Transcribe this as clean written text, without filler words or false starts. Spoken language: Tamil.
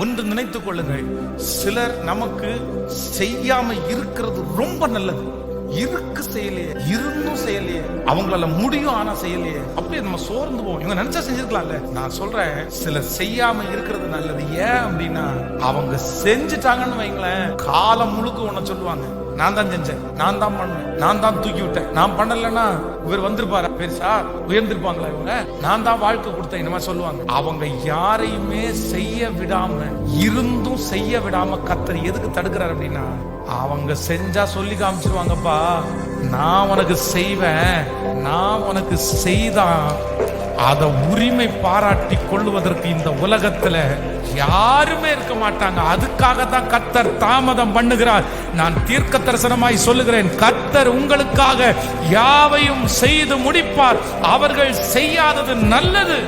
ஒன்று நினைத்துக் கொள்ளுங்கள், சிலர் நமக்கு செய்யாம இருக்கிறது ரொம்ப நல்லது. இருக்கு செய்யலையே, இருந்தும் செய்யலையே, அவங்களால முடியும் ஆனா செய்யலையே, அப்படியே நம்ம சோர்ந்து போவோம். இவங்க நினைச்சா செஞ்சிருக்கலாம்ல. நான் சொல்றேன், சிலர் செய்யாம இருக்கிறது நல்லது. ஏன் அப்படின்னா, அவங்க செஞ்சுட்டாங்கன்னு வைங்களேன், காலம் முழுக்க உன்னை சொல்லுவாங்க, நான் தான் செஞ்சேன், நான் தான் பண்ணேன், நான் தான் தூக்கி விட்டேன், நான் பண்ணலன்னா இவர் வந்திருப்பாரு பெருசா உயர்ந்திருப்பாங்களா இவங்க, நான் தான் வாழ்க்கை கொடுத்தேன், இந்த மாதிரி சொல்லுவாங்க. அவங்க யாரையுமே செய்ய விடாம, இருந்தும் செய்ய விடாம கர்த்தர் எதுக்கு தடுக்கிறார் அப்படின்னா, அவங்க செஞ்சா சொல்லி காமிச்சிருவாங்கப்பா, நான் உனக்கு செய்வேன், நான் உனக்கு செய்தான் அதை உரிமை பாராட்டி கொள்வதற்கு இந்த உலகத்துல யாருமே இருக்க மாட்டாங்க. அதுக்காக தான் கர்த்தர் தாமதம் பண்ணுகிறார். நான் தீர்க்க தரிசனமாய் சொல்லுகிறேன், கர்த்தர் உங்களுக்காக யாவையும் செய்து முடிப்பார். அவர்கள் செய்யாதது நல்லது.